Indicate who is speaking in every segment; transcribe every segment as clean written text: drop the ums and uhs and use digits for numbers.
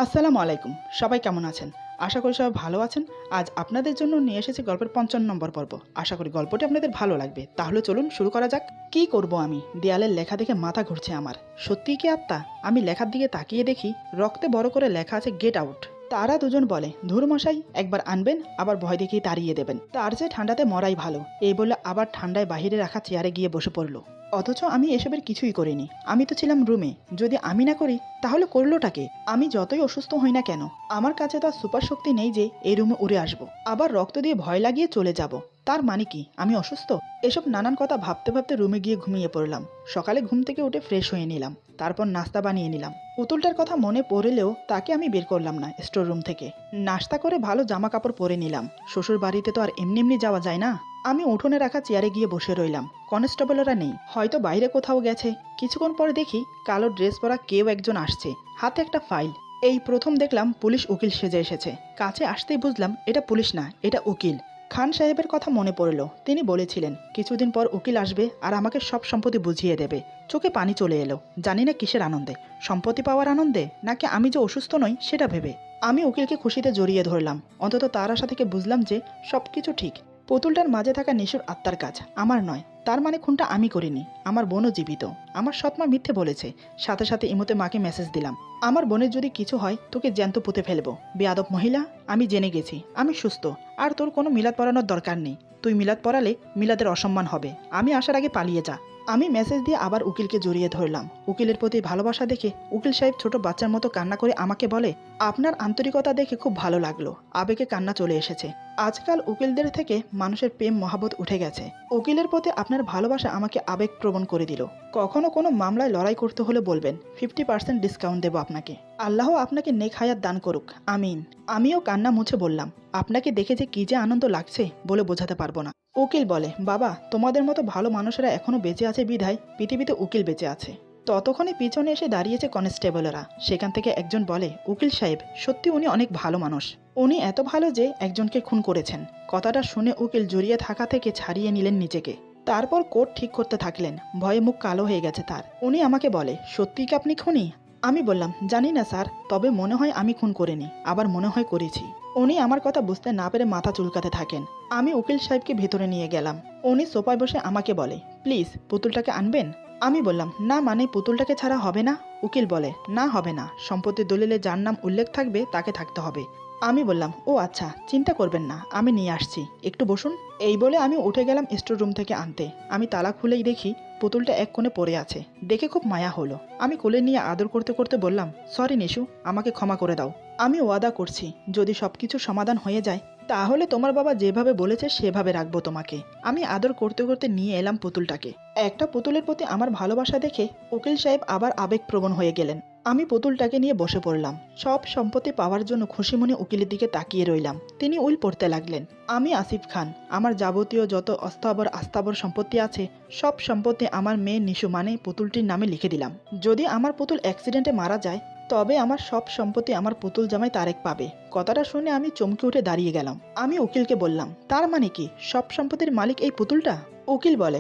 Speaker 1: আসসালামু আলাইকুম। সবাই কেমন আছেন? আশা করি সবাই ভালো আছেন। আজ আপনাদের জন্য নিয়ে এসেছি গল্পের ৫৫ নম্বর পর্ব। আশা করি গল্পটি আপনাদের ভালো লাগবে। তাহলে চলুন শুরু করা যাক। কি করব আমি? দেয়ালের লেখা দেখে মাথা ঘুরছে আমার। সত্যিই কি আত্মা? আমি লেখার দিকে তাকিয়ে দেখি রক্তে বড় করে লেখা আছে গেট আউট। তারা দুজন বলে, ধুর মশাই, একবার আনবেন আবার ভয় দেখিয়ে তাড়িয়ে দেবেন। তার চেয়ে ঠান্ডাতে মরাই ভালো। এই বলে আবার ঠান্ডায় বাহিরে রাখা চেয়ারে গিয়ে বসে পড়ল। অথচ আমি এসবের কিছুই করিনি। আমি তো ছিলাম রুমে। যদি আমি না করি তাহলে করলোটাকে? আমি যতই অসুস্থ হই না কেন, আমার কাছে তো আর সুপার শক্তি নেই যে এই রুমে উড়ে আসবো, আবার রক্ত দিয়ে ভয় লাগিয়ে চলে যাব। তার মানে কি আমি অসুস্থ? এসব নানান কথা ভাবতে ভাবতে রুমে গিয়ে ঘুমিয়ে পড়লাম। সকালে ঘুম থেকে উঠে ফ্রেশ হয়ে নিলাম, তারপর নাস্তা বানিয়ে নিলাম। পুতুলটার কথা মনে পড়লেও তাকে আমি বের করলাম না স্টোর রুম থেকে। নাস্তা করে ভালো জামা কাপড় পরে নিলাম। শ্বশুর বাড়িতে তো আর এমনি এমনি যাওয়া যায় না। আমি উঠোনে রাখা চেয়ারে গিয়ে বসে রইলাম। কনস্টেবলরা নেই, হয়তো বাইরে কোথাও গেছে। কিছুক্ষণ পরে দেখি কালো ড্রেস পরা কেউ একজন আসছে, হাতে একটা ফাইল। এই প্রথম দেখলাম পুলিশ উকিল সেজে এসেছে। কাছে আসতেই বুঝলাম এটা পুলিশ না, এটা উকিল। খান সাহেবের কথা মনে পড়ল। তিনি বলেছিলেন কিছুদিন পর উকিল আসবে আর আমাকে সব সম্পত্তি বুঝিয়ে দেবে। চোখে পানি চলে এলো। জানি না কিসের আনন্দে, সম্পত্তি পাওয়ার আনন্দে নাকি আমি যে অসুস্থ নই সেটা ভেবে। আমি উকিলকে খুশিতে জড়িয়ে ধরলাম। অন্তত তার আশা থেকে বুঝলাম যে সবকিছু ঠিক। পুতুলটার মাঝে থাকা নিশুর আত্মার কাজ, আমার নয়। তার মানে খুনটা আমি করিনি। আমার বোনও জীবিত। আমার সৎমা মিথ্যে বলেছে। সাথে সাথে ইমোতে মাকে মেসেজ দিলাম, আমার বোনের যদি কিছু হয় তোকে জ্যান্ত পুঁতে ফেলবো। বেয়াদব মহিলা, আমি জেনে গেছি আমি সুস্থ। আর তোর কোনো মিলাদ পড়ানোর দরকার নেই। তুই মিলাদ পড়ালে মিলাদের অসম্মান হবে। আমি আসার আগে পালিয়ে যা। আমি মেসেজ দিয়ে আবার উকিলকে জড়িয়ে ধরলাম। উকিলের প্রতি ভালোবাসা দেখে উকিল সাহেব ছোট বাচ্চার মতো কান্না করে আমাকে বলে, আপনার আন্তরিকতা দেখে খুব ভালো লাগলো। আবেগে কান্না চলে এসেছে। আজকাল উকিলদের থেকে মানুষের প্রেম মহাবত উঠে গেছে। উকিলের প্রতি আপনার ভালোবাসা আমাকে আবেগপ্রবণ করে দিল। কখনো কোনো মামলায় লড়াই করতে হলে বলবেন, 50% ডিসকাউন্ট দেবো আপনাকে। আল্লাহ আপনাকে নেক হায়াত দান করুক, আমিন। আমিও কান্না মুছে বললাম, আপনাকে দেখে যে কি যে আনন্দ লাগছে বলে বোঝাতে পারবো না। উকিল বলে, বাবা, তোমাদের মতো ভালো মানুষেরা এখনো বেঁচে আছে বিধায় পৃথিবীতে উকিল বেঁচে আছে। ততক্ষণে পিছনে এসে দাঁড়িয়েছে কনস্টেবলরা। সেখান থেকে একজন বলে, উকিল সাহেব, সত্যি উনি অনেক ভালো মানুষ। উনি এত ভালো যে একজনকে খুন করেছেন। কথাটা শুনে উকিল জড়িয়ে থাকা থেকে ছাড়িয়ে নিলেন নিজেকে। তারপর কোর্ট ঠিক করতে থাকলেন। ভয়ে মুখ কালো হয়ে গেছে তার। উনি আমাকে বলে, সত্যি কি আপনি খুনি? আমি বললাম, জানি না স্যার, তবে মনে হয় আমি খুন করিনি, আবার মনে হয় করেছি। উনি আমার কথা বুঝতে না পেরে মাথা চুলকাতে থাকেন। আমি উকিল সাহেবকে ভেতরে নিয়ে গেলাম। উনি সোফায় বসে আমাকে বলে, প্লিজ পুতুলটাকে আনবেন। আমি বললাম, না মানে পুতুলটাকে ছাড়া হবে না? উকিল বলে, না হবে না, সম্পত্তির দলিলে যার নাম উল্লেখ থাকবে তাকে থাকতে হবে। আমি বললাম, ও আচ্ছা, চিন্তা করবেন না, আমি নিয়ে আসছি, একটু বসুন। এই বলে আমি উঠে গেলাম স্টোর রুম থেকে আনতে। আমি তালা খুলেই দেখি পুতুলটা এক কোণে পড়ে আছে। দেখে খুব মায়া হলো। আমি কোলে নিয়ে আদর করতে করতে বললাম, সরি নিশু, আমাকে ক্ষমা করে দাও। আমি ওয়াদা করছি যদি সবকিছু সমাধান হয়ে যায় তাহলে তোমার বাবা যেভাবে বলেছে সেভাবে রাখবো তোমাকে। আমি আদর করতে করতে নিয়ে এলাম পুতুলটাকে। একটা পুতুলের প্রতি আমার ভালোবাসা দেখে উকিল সাহেব আবার আবেগপ্রবণ হয়ে গেলেন। আমি পুতুলটাকে নিয়ে বসে পড়লাম। সব সম্পত্তি পাওয়ার জন্য খুশি মনে উকিলের দিকে তাকিয়ে রইলাম। তিনি উইল পড়তে লাগলেন। আমি আসিফ খান, আমার যাবতীয় যত অস্থাবর আস্থাবর সম্পত্তি আছে সব সম্পত্তি আমার মেয়ে নিশু মানে পুতুলটির নামে লিখে দিলাম। যদি আমার পুতুল অ্যাক্সিডেন্টে মারা যায় তবে আমার সব সম্পত্তি আমার পুতুল জামাই তারেক পাবে। কথাটা শুনে আমি চমকে উঠে দাঁড়িয়ে গেলাম। আমি উকিলকে বললাম, তার মানে কি সব সম্পত্তির মালিক এই পুতুলটা? উকিল বলে,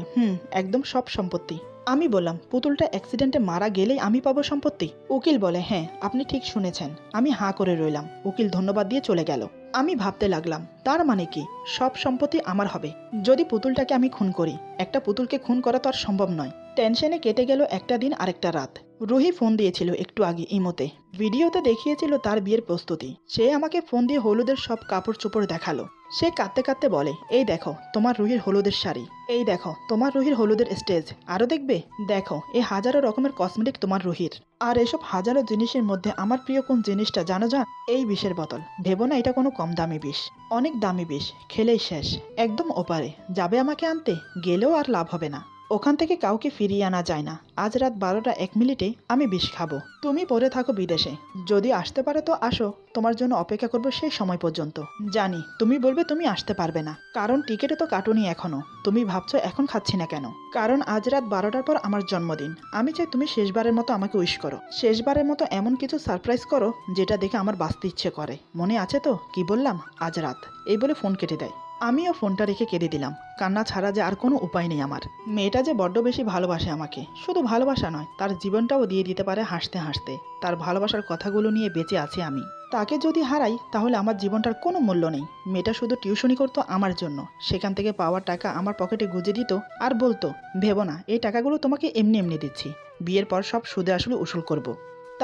Speaker 1: একদম সব সম্পত্তি। আমি বললাম, পুতুলটা অ্যাক্সিডেন্টে মারা গেলেই আমি পাবো সম্পত্তি? উকিল বলে, হ্যাঁ, আপনি ঠিক শুনেছেন। আমি হাঁ করে রইলাম। উকিল ধন্যবাদ দিয়ে চলে গেল। আমি ভাবতে লাগলাম, তার মানে কি সব সম্পত্তি আমার হবে যদি পুতুলটাকে আমি খুন করি? একটা পুতুলকে খুন করা তো আর সম্ভব নয়। টেনশনে কেটে গেল একটা দিন আরেকটা রাত। রুহি ফোন দিয়েছিল একটু আগে ইমোতে। ভিডিওতে দেখিয়েছিল তার বিয়ের প্রস্তুতি। সে আমাকে ফোন দিয়ে হলুদের সব কাপড় চোপড় দেখালো। সে কাঁদতে কাঁদতে বলে, এই দেখো তোমার রুহির হলুদের শাড়ি, এই দেখো তোমার রুহির হলুদের স্টেজ, আরও দেখবে, দেখো এই হাজারো রকমের কসমেটিক তোমার রুহির। আর এসব হাজারো জিনিসের মধ্যে আমার প্রিয় কোন জিনিসটা জানো? এই বিষের বোতল। ভেবো না এটা কোনো কম দামি বিষ, অনেক দামি বিষ। খেলেই শেষ, একদম ওপারে। যাবে আমাকে আনতে? গেলেও আর লাভ হবে না। ওখান থেকে কাউকে ফিরিয়ে আনা যায় না। আজ রাত 12টা 1 মিনিটে আমি বিষ খাবো। তুমি পড়ে থাকো বিদেশে, যদি আসতে পারো তো আসো, তোমার জন্য অপেক্ষা করবো সেই সময় পর্যন্ত। জানি তুমি বলবে তুমি আসতে পারবে না, কারণ টিকিটে তো কাটুনি এখনো। তুমি ভাবছো এখন খাচ্ছি না কেন? কারণ আজ রাত 12টার পর আমার জন্মদিন। আমি চাই তুমি শেষবারের মতো আমাকে উইশ করো। শেষবারের মতো এমন কিছু সারপ্রাইজ করো যেটা দেখে আমার বাঁচতে ইচ্ছে করে। মনে আছে তো কি বললাম? আজ রাত। এই বলে ফোন কেটে দেয়। আমিও ফোনটা রেখে কেঁদে দিলাম। কান্না ছাড়া যে আর কোনো উপায় নেই আমার। মেয়েটা যে বড্ড বেশি ভালোবাসে আমাকে, শুধু ভালোবাসা নয়, তার জীবনটাও দিয়ে দিতে পারে হাসতে হাসতে। তার ভালোবাসার কথাগুলো নিয়ে বেঁচে আছি আমি। তাকে যদি হারাই তাহলে আমার জীবনটার কোনো মূল্য নেই। মেয়েটা শুধু টিউশনি করতো আমার জন্য, সেখান থেকে পাওয়ার টাকা আমার পকেটে গুঁজে দিত আর বলতো, ভেবো না, এই টাকাগুলো তোমাকে এমনি এমনি দিচ্ছি, বিয়ের পর সব সুদে আসলে উসুল করব।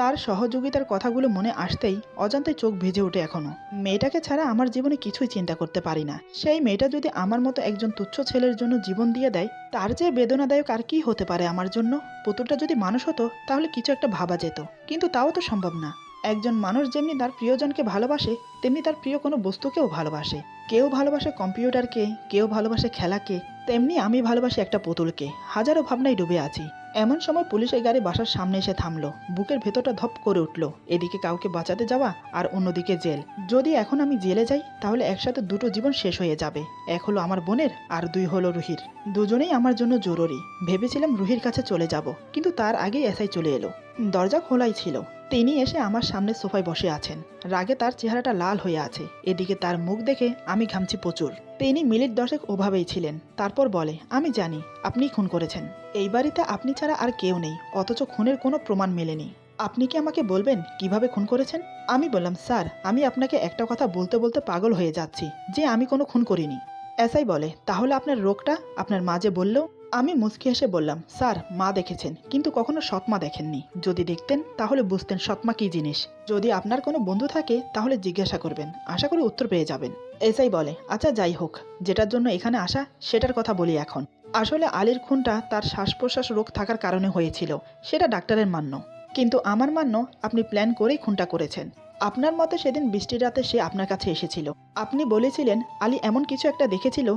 Speaker 1: তার সহযোগিতার কথাগুলো মনে আসতেই অজান্তে চোখ ভিজে ওঠে এখনো। মেয়েটাকে ছাড়া আমার জীবনে কিছুই চিন্তা করতে পারি না। সেই মেয়েটা যদি আমার মতো একজন তুচ্ছ ছেলের জন্য জীবন দিয়ে দেয়, তার যে বেদনাদায়ক আর কি হতে পারে আমার জন্য। পুতুলটা যদি মানুষ হতো তাহলে কিছু একটা ভাবা যেত, কিন্তু তাও তো সম্ভব না। একজন মানুষ যেমনি তার প্রিয়জনকে ভালোবাসে, তেমনি তার প্রিয় কোনো বস্তুকেও ভালোবাসে। কেউ ভালোবাসে কম্পিউটারকে, কেউ ভালোবাসে খেলাকে, তেমনি আমি ভালোবাসি একটা পুতুলকে। হাজারো ভাবনায় ডুবে আছি। এমন সময় পুলিশের গাড়ি বাসার সামনে এসে থামলো। বুকের ভেতরটা ধপ করে উঠল। এদিকে কাউকে বাঁচাতে যাওয়া আর অন্যদিকে জেল। যদি এখন আমি জেলে যাই তাহলে একসাথে দুটো জীবন শেষ হয়ে যাবে। এক হলো আমার বোনের আর দুই হলো রুহির। দুজনেই আমার জন্য জরুরি। ভেবেছিলাম রুহির কাছে চলে যাব, কিন্তু তার আগেই এসআই চলে এলো। দরজা খোলাই ছিল। তিনি এসে আমার সামনে সোফায় বসে আছেন। রাগে তার চেহারাটা লাল হয়ে আছে। এদিকে তার মুখ দেখে আমি ঘামছি প্রচুর। তিনি মিনিট 10 ওভাবেই ছিলেন। তারপর বলে, আমি জানি আপনি খুন করেছেন। এই বাড়িতে আপনি ছাড়া আর কেউ নেই, অথচ খুনের কোনো প্রমাণ মেলেনি। আপনি কি আমাকে বলবেন কিভাবে খুন করেছেন? আমি বললাম, স্যার, আমি আপনাকে একটা কথা বলতে বলতে পাগল হয়ে যাচ্ছি যে আমি কোনো খুন করিনি। এসআই বলে, তাহলে আপনার রোগটা আপনার মা যে বলল? আমি মুচকি হেসে বললাম, স্যার, মা দেখেছেন, কিন্তু কখনো সৎমা দেখেননি। যদি দেখতেন তাহলে বুঝতেন সৎমা কী জিনিস। যদি আপনার কোনো বন্ধু থাকে তাহলে জিজ্ঞাসা করবেন, আশা করি উত্তর পেয়ে যাবেন। এসআই বলে, আচ্ছা যাই হোক, যেটার জন্য এখানে আসা সেটার কথা বলি এখন। আসলে আলীর খুনটা তার শ্বাস প্রশ্বাস রোগ থাকার কারণে হয়েছিল, সেটা ডাক্তারের মান্য। কিন্তু আমার মান্য আপনি প্ল্যান করেই খুনটা করেছেন। আপনার মতে সেদিন বৃষ্টির রাতে সে আপনার কাছে এসেছিল। আপনি বলেছিলেন আলী এমন কিছু একটা দেখেছিল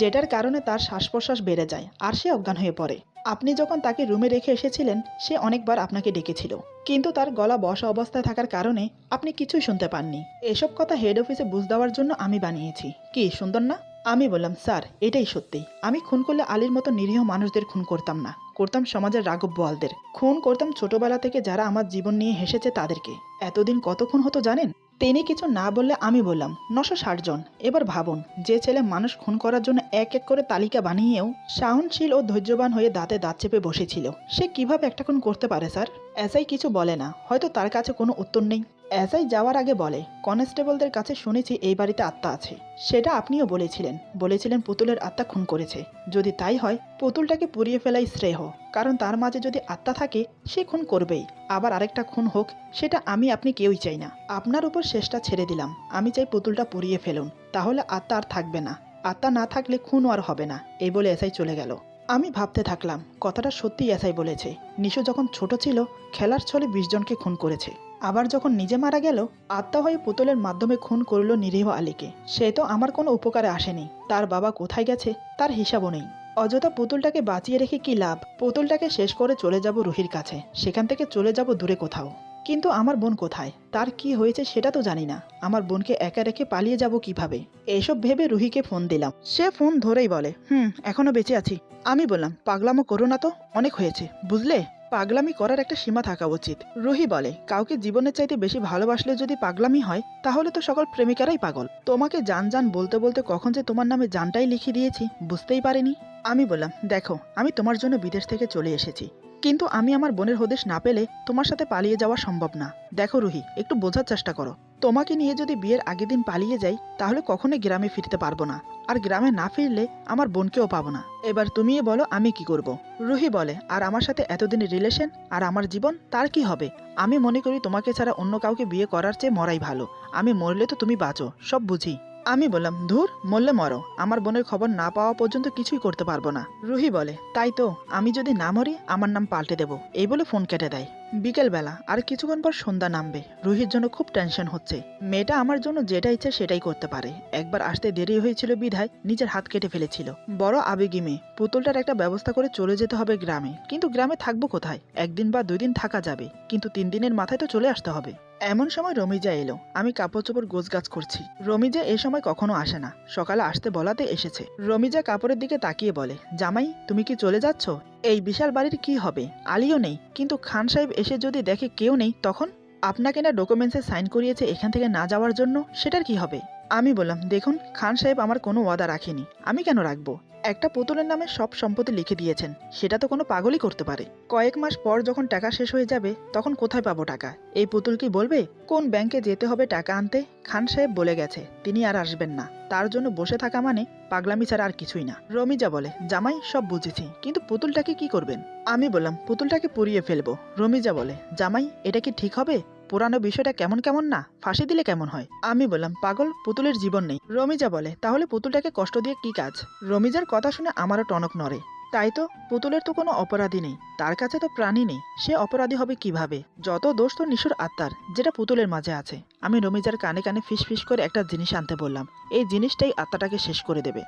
Speaker 1: যেটার কারণে তার শ্বাস প্রশ্বাস বেড়ে যায় আর সে অজ্ঞান হয়ে পড়ে। আপনি যখন তাকে রুমে রেখে এসেছিলেন সে অনেকবার আপনাকে ডেকেছিল, কিন্তু তার গলা বসা অবস্থায় থাকার কারণে আপনি কিছুই শুনতে পাননি। এসব কথা হেড অফিসে বুঝ দেওয়ার জন্য আমি বানিয়েছি। কি সুন্দর না? আমি বললাম, স্যার, এটাই সত্যি। আমি খুন করলে আলীর মতো নিরীহ মানুষদের খুন করতাম না, করতাম সমাজের রাঘব বোয়ালদের খুন করতাম, ছোটবেলা থেকে যারা আমার জীবন নিয়ে হেসেছে তাদেরকে। এতদিন কত খুন হতো জানেন? তিনি কিছু না বললে আমি বললাম, 960 জন। এবার ভাবুন, যে ছেলে মানুষ খুন করার জন্য এক এক করে তালিকা বানিয়েও সহনশীল ও ধৈর্যবান হয়ে দাঁতে দাঁত চেপে বসেছিল, সে কিভাবে একটা খুন করতে পারে? স্যার, এসআই কিছু বলে না, হয়তো তার কাছে কোনো উত্তর নেই। এসআই যাওয়ার আগে বলে, কনস্টেবলদের কাছে শুনেছি এই বাড়িতে আত্মা আছে। সেটা আপনিও বলেছিলেন পুতুলের আত্মা খুন করেছে। যদি তাই হয় পুতুলটাকে পুড়িয়ে ফেলাই শ্রেয়, কারণ তার মাঝে যদি আত্মা থাকে সে খুন করবেই। আবার আরেকটা খুন হোক, সেটা আমি আপনি কেউই চাই না। আপনার উপর শেষটা ছেড়ে দিলাম। আমি চাই পুতুলটা পুড়িয়ে ফেলুন, তাহলে আত্মা আর থাকবে না। আত্মা না থাকলে খুনও আর হবে না। এই বলে এসআই চলে গেল। আমি ভাবতে থাকলাম, কথাটা সত্যি এসআই বলেছে। নিশু যখন ছোট ছিল খেলার ছলে 20 জনকে খুন করেছে। আবার যখন নিজে মারা গেল আত্মা হয়ে পুতুলের মাধ্যমে খুন করল নিরীহ আলীকে। সে তো আমার কোনো উপকারে আসেনি। তার বাবা কোথায় গেছে তার হিসাবও নেই। অযথা পুতুলটাকে বাঁচিয়ে রেখে কি লাভ? পুতুলটাকে শেষ করে চলে যাব রুহির কাছে, সেখান থেকে চলে যাব দূরে কোথাও। কিন্তু আমার বোন কোথায়, তার কি হয়েছে সেটা তো জানি না। আমার বোনকে একা রেখে পালিয়ে যাব কিভাবে? এইসব ভেবে রুহিকে ফোন দিলাম। সে ফোন ধরেই বলে, এখনো বেঁচে আছি। আমি বললাম, পাগলামো করো না তো, অনেক হয়েছে, বুঝলে? পাগলামি করার একটা সীমা থাকা উচিত। রুহি বলে, কাউকে জীবনের চাইতে বেশি ভালোবাসলে যদি পাগলামি হয় তাহলে তো সকল প্রেমিকারাই পাগল। তোমাকে জান জান বলতে বলতে কখন যে তোমার নামে জানটাই লিখে দিয়েছি বুঝতেই পারিনি। আমি বললাম, দেখো, আমি তোমার জন্য বিদেশ থেকে চলে এসেছি, কিন্তু আমি আমার বোনের হদিশ না পেলে তোমার সাথে পালিয়ে যাওয়া সম্ভব না। দেখো রুহি, একটু বোঝার চেষ্টা করো। তোমাকে নিয়ে যদি বিয়ের আগের দিন পালিয়ে যাই তাহলে কখনোই গ্রামে ফিরতে পারবো না, আর গ্রামে না ফিরলে আমার বোনকেও পাবো না। এবার তুমি বলো আমি কি করব? রুহি বলে, আর আমার সাথে এতদিনের রিলেশন আর আমার জীবন, তার কি হবে? আমি মনে করি তোমাকে ছাড়া অন্য কাউকে বিয়ে করার চেয়ে মরাই ভালো। আমি মরলে তো তুমি বাঁচো, সব বুঝি। আমি বললাম, ধুর, মরলে মরো, আমার বোনের খবর না পাওয়া পর্যন্ত কিছুই করতে পারবো না। রুহি বলে, তাই তো, আমি যদি না মরি আমার নাম পাল্টে দেবো। এই বলে ফোন কেটে দেয়। বিকেলবেলা আর কিছুক্ষণ পর সন্ধ্যা নামবে। রুহির জন্য খুব টেনশন হচ্ছে। মেয়েটা আমার জন্য যেটা ইচ্ছে সেটাই করতে পারে। একবার আসতে দেরি হয়েছিল বিধায় নিজের হাত কেটে ফেলেছিল। বড় আবেগী মেয়ে। পুতুলটার একটা ব্যবস্থা করে চলে যেতে হবে গ্রামে, কিন্তু গ্রামে থাকবো কোথায়? 1 দিন বা 2 দিন থাকা যাবে, কিন্তু 3 দিনের মাথায় তো চলে আসতে হবে। এমন সময় রমিজা এলো। আমি কাপড় চোপড় গোছগাছ করছি। রমিজা এই সময় কখনো আসে না, সকালে আসতে বলাতে এসেছে। রমিজা কাপড়ের দিকে তাকিয়ে বলে, জামাই, তুমি কি চলে যাচ্ছ? এই বিশাল বাড়ির কি হবে? আলীও নেই, কিন্তু খান সাহেব এসে যদি দেখে কেউ নেই তখন? আপনাকে না ডকুমেন্টসে সাইন করিয়েছে এখান থেকে না যাওয়ার জন্য, সেটার কি হবে? আমি বললাম, দেখুন খান সাহেব আমার কোনো ওয়াদা রাখেনি, আমি কেন রাখবো? একটা পুতুলের নামে সব সম্পত্তি লিখে দিয়েছেন, সেটা তো কোনো পাগলই করতে পারে। কয়েক মাস পর যখন টাকা শেষ হয়ে যাবে তখন কোথায় পাবো টাকা? এই পুতুল কি বলবে কোন ব্যাংকে যেতে হবে টাকা আনতে? খান সাহেব বলে গেছে তিনি আর আসবেন না, তার জন্য বসে থাকা মানে পাগলামি ছাড়া আর কিছুই না। রমিজা বলে, জামাই সব বুঝেছি, কিন্তু পুতুলটাকে কি করবেন? আমি বললাম, পুতুলটাকে পুড়িয়ে ফেলবো। রমিজা বলে, জামাই এটা কি ঠিক হবে? পুরানো বিষয়টা কেমন কেমন না, ফাঁসি দিলে কেমন হয়? আমি বললাম, পাগল, পুতুলের জীবন নেই। রমিজা বলে, তাহলে পুতুলটাকে কষ্ট দিয়ে কি কাজ? রমিজার কথা শুনে আমারও টনক নড়ে। তাই তো, পুতুলের তো কোনো অপরাধী নেই, তার কাছে তো প্রাণী নেই, সে অপরাধী হবে কিভাবে? যত দোষ তো নিশুর আত্মার, যেটা পুতুলের মাঝে আছে। আমি রমিজার কানে কানে ফিস ফিস করে একটা জিনিস আনতে বললাম, এই জিনিসটাই আত্মাটাকে শেষ করে দেবে।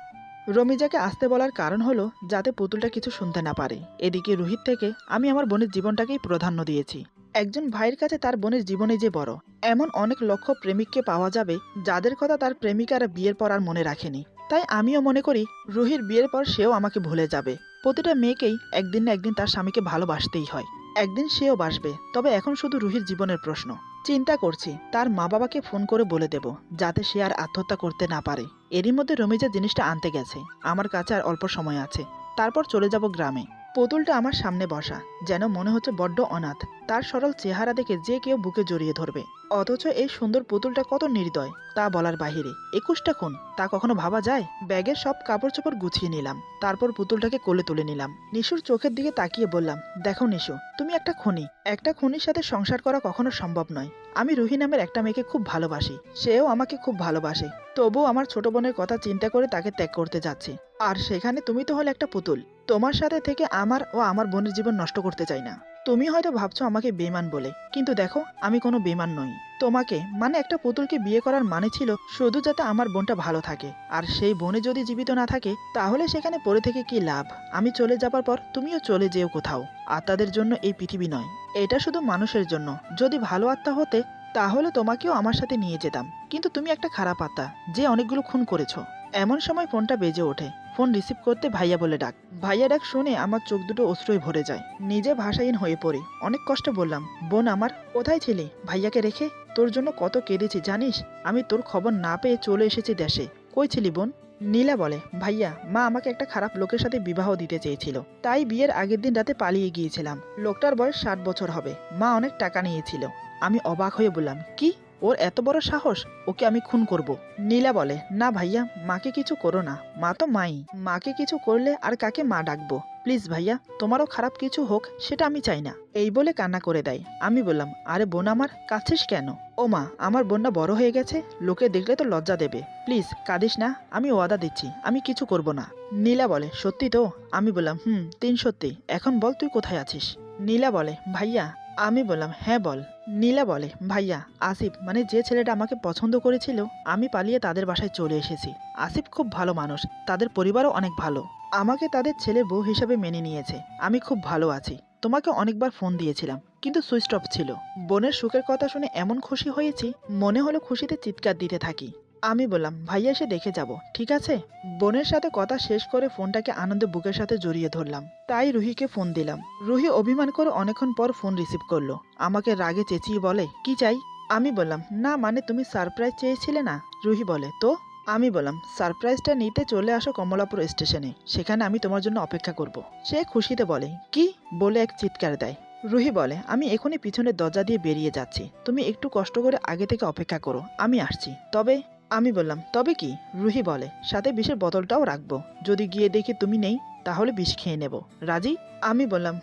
Speaker 1: রমিজাকে আসতে বলার কারণ হলো যাতে পুতুলটা কিছু শুনতে না পারে। এদিকে রুহিত থেকে আমি আমার বোনের জীবনটাকেই প্রাধান্য দিয়েছি। একজন ভাইয়ের কাছে তার বোনের জীবনে যে বড়, এমন অনেক লক্ষ প্রেমিককে পাওয়া যাবে যাদের কথা তার প্রেমিকারা বিয়ের পর আর মনে রাখেনি। তাই আমিও মনে করি রুহির বিয়ের পর সেও আমাকে ভুলে যাবে। প্রতিটা মেয়েকেই একদিন না একদিন তার স্বামীকে ভালোবাসতেই হয়, একদিন সেও বাসবে। তবে এখন শুধু রুহির জীবনের প্রশ্ন। চিন্তা করছি তার মা বাবাকে ফোন করে বলে দেব যাতে সে আর আত্মহত্যা করতে না পারে। এরই মধ্যে রমিজা জিনিসটা আনতে গেছে, আমার কাছে আর অল্প সময় আছে, তারপর চলে যাব গ্রামে। পুতুলটা আমার সামনে বসা, যেন মনে হচ্ছে বড্ড অনাথ। তার সরল চেহারা দেখে যে কেউ বুকে জড়িয়ে ধরবে। অথচ এই সুন্দর পুতুলটা কত নির্দয় তা বলার বাহিরে। 21টা খুন, তা কখনো ভাবা যায়? ব্যাগের সব কাপড় চোপড় গুছিয়ে নিলাম, তারপর পুতুলটাকে কোলে তুলে নিলাম। নিশুর চোখের দিকে তাকিয়ে বললাম, দেখো নিশু, তুমি একটা খুনি। একটা খুনির সাথে সংসার করা কখনো সম্ভব নয়। আমি রুহি নামের একটা মেয়েকে খুব ভালোবাসি, সেও আমাকে খুব ভালোবাসে। তবুও আমার ছোট বোনের কথা চিন্তা করে তাকে ত্যাগ করতে যাচ্ছি। আর সেখানে তুমি তো হলে একটা পুতুল। তোমার সাথে থেকে আমার ও আমার বোনের জীবন নষ্ট করতে চাই না। তুমি হয়তো ভাবছো আমাকে বেমান বলে, কিন্তু দেখো আমি কোনো বেমান নই। তোমাকে মানে একটা পুতুলকে বিয়ে করার মানে ছিল শুধু যাতে আমার বোনটা ভালো থাকে। আর সেই বোনে যদি জীবিত না থাকে তাহলে সেখানে পড়ে থেকে কি লাভ? আমি চলে যাবার পর তুমিও চলে যেও কোথাও। আত্মাদের জন্য এই পৃথিবী নয়, এটা শুধু মানুষের জন্য। যদি ভালো আত্মা হতে তাহলে তোমাকেও আমার সাথে নিয়ে যেতাম, কিন্তু তুমি একটা খারাপ আত্মা যে অনেকগুলো খুন করেছো। এমন সময় ফোনটা বেজে ওঠে। ফোন রিসিভ করতে ভাইয়া বলে ডাক। ভাইয়া ডাক শুনে আমার চোখ দুটো অশ্রুয় ভরে যায়, নিজে ভাষাহীন হয়ে পড়ি। অনেক কষ্টে বললাম, বোন আমার, কোথায় ছিলি? ভাইয়াকে রেখে তোর জন্য কত কেঁদেছি জানিস? আমি তোর খবর না পেয়ে চলে এসেছি দেশে। কই ছিলি বোন? নীলা বলে, ভাইয়া, মা আমাকে একটা খারাপ লোকের সাথে বিবাহ দিতে চেয়েছিল, তাই বিয়ের আগের দিন রাতে পালিয়ে গিয়েছিলাম। লোকটার বয়স 60 বছর হবে, মা অনেক টাকা নিয়েছিল। আমি অবাক হয়ে বললাম, কি? ওর এত বড় সাহস? ওকে আমি খুন করব। নীলা বলে, না ভাইয়া, মাকে কিছু করো না, মা তো মাই। মাকে কিছু করলে আর কাকে মা ডাকবো? প্লিজ ভাইয়া, তোমারও খারাপ কিছু হোক সেটা আমি চাই না। এই বলে কান্না করে দেয়। আমি বললাম, আরে বোন আমার, কাঁদছিস কেন? ও মা, আমার বোনটা বড় হয়ে গেছে, লোকে দেখলে তো লজ্জা দেবে। প্লিজ কাঁদিস না, আমি ওয়াদা দিচ্ছি আমি কিছু করব না। নীলা বলে, সত্যি তো? আমি বললাম, তিন সত্যি। এখন বল তুই কোথায় আছিস? নীলা বলে, ভাইয়া। আমি বললাম, হ্যাঁ বল। নীলা বলে, ভাইয়া, আসিফ মানে যে ছেলেটা আমাকে পছন্দ করেছিল, আমি পালিয়ে তাদের বাসায় চলে এসেছি। আসিফ খুব ভালো মানুষ, তাদের পরিবারও অনেক ভালো। আমাকে তাদের ছেলে বউ হিসাবে মেনে নিয়েছে। আমি খুব ভালো আছি। তোমাকে অনেকবার ফোন দিয়েছিলাম, কিন্তু সুইচ অফ ছিল। বোনের সুখের কথা শুনে এমন খুশি হয়েছি, মনে হলো খুশিতে চিৎকার দিতে থাকি। আমি বললাম, ভাইয়া এসে দেখে যাব, ঠিক আছে? বোনের সাথে কথা শেষ করে ফোনটাকে আনন্দে বুকের সাথে জড়িয়ে ধরলাম। তাই রুহিকে ফোন দিলাম। রুহি অভিমান করে অনেকক্ষণ পর ফোন রিসিভ করলো। আমাকে রাগে চেঁচিয়ে বলে, কি চাই? আমি বললাম, না মানে তুমি সারপ্রাইজ চেয়েছিলে না। রুহি বলে, তো? আমি বললাম, সারপ্রাইজটা নিতে চলে আসো কমলাপুর স্টেশনে, সেখানে আমি তোমার জন্য অপেক্ষা করব। সে খুশিতে বলে, কি? বলে এক চিৎকার দেয়। রুহি বলে, আমি এখনই পিছনের দরজা দিয়ে বেরিয়ে যাচ্ছি, তুমি একটু কষ্ট করে আগে থেকে অপেক্ষা করো, আমি আসছি। তবে? আমি বললাম, তবে কি? রুহি বলে, সাথে বিষের বোতলটাও রাখবো, যদি গিয়ে দেখি তুমি নেই তাহলে বিষ খেয়ে নেব। রাজি? আমি বললাম,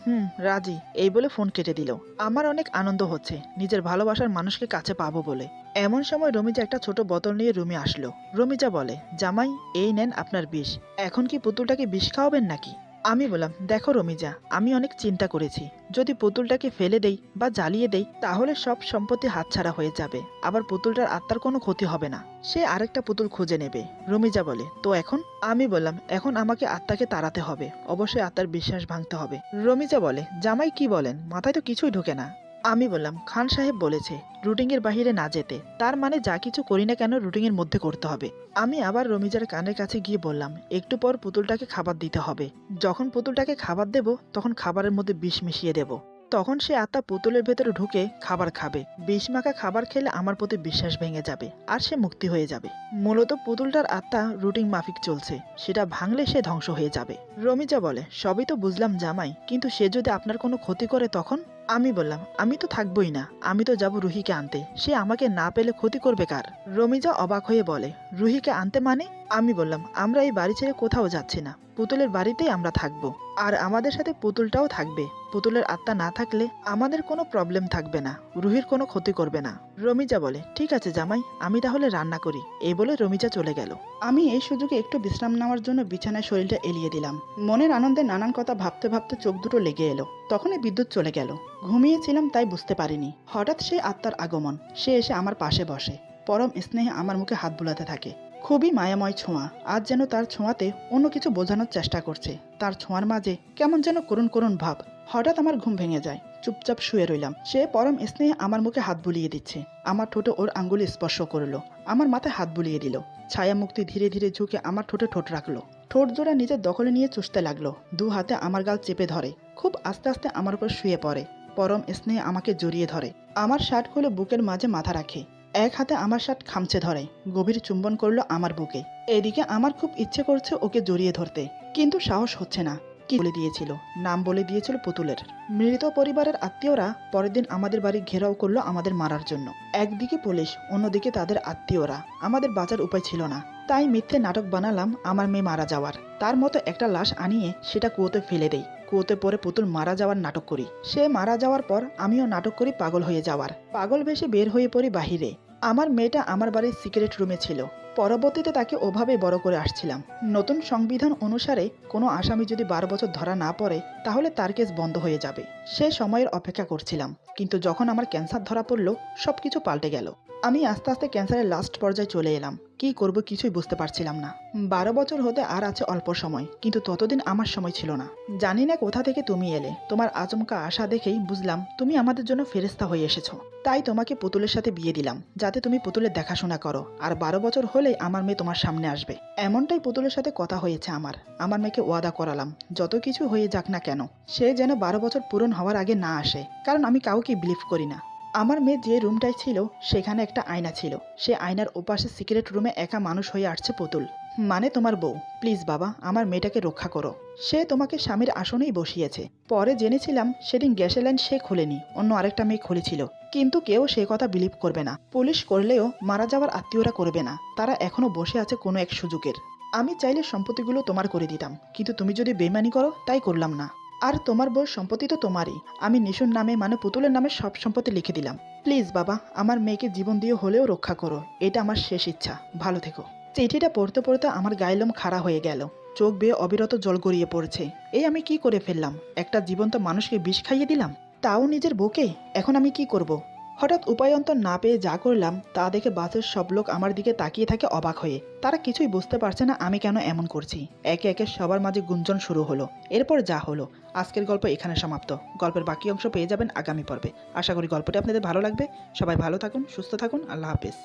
Speaker 1: রাজি। এই বলে ফোন কেটে দিল। আমার অনেক আনন্দ হচ্ছে নিজের ভালোবাসার মানুষকে কাছে পাবো বলে। এমন সময় রমিজা একটা ছোট বোতল নিয়ে রুমে আসলো। রমিজা বলে, জামাই, এই নেন আপনার বিষ। এখন কি পুতুলটাকে বিষ খাওয়াবেন নাকি? আমি বললাম, দেখো রমিজা, আমি অনেক চিন্তা করেছি। যদি পুতুলটাকে ফেলে দেই বা জ্বালিয়ে দেই তাহলে সব সম্পত্তি হাতছাড়া হয়ে যাবে, আবার পুতুলটার আত্মার কোনো ক্ষতি হবে না, সে আরেকটা পুতুল খুঁজে নেবে। রমিজা বলে, তো এখন? আমি বললাম, এখন আমাকে আত্মাকে তাড়াতে হবে, অবশ্যই আত্মার বিশ্বাস ভাঙতে হবে। রমিজা বলে, জামাই কি বলেন, মাথায় তো কিছুই ঢোকে না। আমি বললাম, খান সাহেব বলেছে রুটিনের বাহিরে না যেতে, তার মানে যা কিছু করি না কেন রুটিনের মধ্যে করতে হবে। আমি আবার রমিজার কানের কাছে গিয়ে বললাম, একটু পর পুতুলটাকে খাবার দিতে হবে। যখন পুতুলটাকে খাবার দেব তখন খাবারের মধ্যে বিষ মিশিয়ে দেব। তখন সে আত্মা পুতুলের ভেতরে ঢুকে খাবার খাবে। বিষমাখা খাবার খেলে আমার প্রতি বিশ্বাস ভেঙে যাবে আর সে মুক্তি হয়ে যাবে। মূলত পুতুলটার আত্মা রুটিন মাফিক চলছে, সেটা ভাঙলে সে ধ্বংস হয়ে যাবে। রমিজা বলে, সবই তো বুঝলাম জামাই, কিন্তু সে যদি আপনার কোনো ক্ষতি করে তখন? আমি বললাম, আমি তো থাকবোই না, আমি তো যাব রুহিকে আনতে, সে আমাকে না পেলে ক্ষতি করবে কার? রমিজা অবাক হয়ে বলে, রুহিকে আনতে মানে? আমি বললাম, আমরা এই বাড়ি ছেড়ে কোথাও যাচ্ছি না, পুতুলের বাড়িতেই আমরা থাকবো, আর আমাদের সাথে পুতুলটাও থাকবে। পুতুলের আত্মা না থাকলে আমাদের কোনো প্রবলেম থাকবে না, রুহির কোনো ক্ষতি করবে না। রমিজা বলে, ঠিক আছে জামাই, আমি তাহলে রান্না করি। এই বলে রমিজা চলে গেল। আমি এই সুযোগে একটু বিশ্রাম নেওয়ার জন্য বিছানায় শরীরটা এলিয়ে দিলাম। মনের আনন্দে নানান কথা ভাবতে ভাবতে চোখ দুটো লেগে এলো। তখনই বিদ্যুৎ চলে গেল। ঘুমিয়েছিলাম তাই বুঝতে পারিনি। হঠাৎ সেই আত্মার আগমন। সে এসে আমার পাশে বসে, পরম স্নেহে আমার মুখে হাত বুলাতে থাকে। খুবই মায়াময় ছোঁয়া। আজ যেন তার ছোঁয়াতে অন্য কিছু বোঝানোর চেষ্টা করছে। তার ছোঁয়ার মাঝে কেমন যেন করুণ করুণ ভাব। হঠাৎ আমার ঘুম ভেঙে যায়। চুপচাপ শুয়ে রইলাম। সে পরম স্নেহে আমার মুখে হাত বুলিয়ে দিচ্ছে। আমার ঠোঁটে ওর আঙ্গুলি স্পর্শ করলো, আমার মাথায় হাত বুলিয়ে দিল। ছায়া মুক্তি ধীরে ধীরে ঝুঁকে আমার ঠোঁটে ঠোঁট রাখলো। ঠোঁট জোড়া নিজের দখলে নিয়ে চুষতে লাগলো। দু হাতে আমার গাল চেপে ধরে খুব আস্তে আস্তে আমার উপর শুয়ে পড়ে। পরম স্নেহে আমাকে জড়িয়ে ধরে। আমার শার্ট খুলে বুকের মাঝে মাথা রাখে। এক হাতে আমার শার্ট খামচে ধরে। গভীর চুম্বন করলো আমার বুকে। এদিকে আমার খুব ইচ্ছে করছে ওকে জড়িয়ে ধরতে, কিন্তু সাহস হচ্ছে না। কি বলে দিয়েছিল? নাম বলে দিয়েছিল পুতুলের। মৃত পরিবারের আত্মীয়রা পরের দিন আমাদের বাড়ি ঘেরাও করলো আমাদের মারার জন্য। একদিকে পুলিশ, অন্যদিকে তাদের আত্মীয়রা। আমাদের বাঁচার উপায় ছিল না, তাই মিথ্যে নাটক বানালাম আমার মেয়ে মারা যাওয়ার। তার মতো একটা লাশ আনিয়ে সেটা কুয়োতে ফেলে দেই। কুয়োতে পরে পুতুল মারা যাওয়ার নাটক করি। সে মারা যাওয়ার পর আমিও নাটক করি পাগল হয়ে যাওয়ার। পাগল বেশে বের হয়ে পড়ি বাহিরে। আমার মেয়েটা আমার বাড়ির সিক্রেট রুমে ছিল। পরবর্তীতে তাকে ওভাবে বড় করে আসছিলাম। নতুন সংবিধান অনুসারে কোনো আসামি যদি 12 বছর ধরা না পড়ে তাহলে তার কেস বন্ধ হয়ে যাবে। সে সময়ের অপেক্ষা করছিলাম, কিন্তু যখন আমার ক্যান্সার ধরা পড়লো সবকিছু পাল্টে গেল। আমি আস্তে আস্তে ক্যান্সারের লাস্ট পর্যায়ে চলে এলাম। কি করব কিছুই বুঝতে পারছিলাম না। 12 বছর হতে আর আছে অল্প সময়, কিন্তু ততদিন আমার সময় ছিল না। জানি না কোথা থেকে তুমি এলে। তোমার আচমকা আশা দেখেই বুঝলাম তুমি আমাদের জন্য ফেরেশতা হয়ে এসেছো। তাই তোমাকে পুতুলের সাথে বিয়ে দিলাম, যাতে তুমি পুতুলের দেখাশোনা করো। আর 12 বছর হলেই আমার মেয়ে তোমার সামনে আসবে। এমনটাই পুতুলের সাথে কথা হয়েছে আমার। আমার মেয়েকে ওয়াদা করালাম, যত কিছু হয়ে যাক না কেন সে যেন 12 বছর পূরণ হওয়ার আগে না আসে, কারণ আমি কাউকে বিলিভ করি না। আমার মেয়ে যে রুমটায় ছিল সেখানে একটা আয়না ছিল। সে আয়নার ওপাশে সিক্রেট রুমে একা মানুষ হয়ে আসছে পুতুল, মানে তোমার বউ। প্লিজ বাবা, আমার মেয়েটাকে রক্ষা করো। সে তোমাকে স্বামীর আসনেই বসিয়েছে। পরে জেনেছিলাম সেদিন গ্যাসের লাইন সে খোলেনি, অন্য আরেকটা মেয়ে খুলেছিল। কিন্তু কেউ সে কথা বিলিভ করবে না। পুলিশ করলেও মারা যাওয়ার আত্মীয়রা করবে না। তারা এখনো বসে আছে কোনো এক সুযোগের। আমি চাইলে সম্পত্তিগুলো তোমার করে দিতাম, কিন্তু তুমি যদি বেইমানি করো তাই করলাম না। আর তোমার বউর সম্পত্তি তো তোমারই। আমি নিশুর নামে মানে পুতুলের নামে সব সম্পত্তি লিখে দিলাম। প্লিজ বাবা, আমার মেয়েকে জীবন দিয়ে হলেও রক্ষা করো। এটা আমার শেষ ইচ্ছা। ভালো থেকো। চিঠিটা পড়তে পড়তে আমার গায়ের লোম খাড়া হয়ে গেল। চোখ বেয়ে অবিরত জল গড়িয়ে পড়ছে। এই আমি কি করে ফেললাম? একটা জীবন্ত মানুষকে বিষ খাইয়ে দিলাম, তাও নিজের বউকে। এখন আমি কি করব? হঠাৎ উপায়ন্তর না পেয়ে যা করলাম তা দেখে বাসের সব লোক আমার দিকে তাকিয়ে থাকে অবাক হয়ে। তারা কিছুই বুঝতে পারছে না আমি কেন এমন করছি। একে একে সবার মাঝে গুঞ্জন শুরু হলো। এরপর যা হলো। আজকের গল্প এখানে সমাপ্ত। গল্পের বাকি অংশ পেয়ে যাবেন আগামী পর্বে। আশা করি গল্পটি আপনাদের ভালো লাগবে। সবাই ভালো থাকুন, সুস্থ থাকুন। আল্লাহ হাফেজ।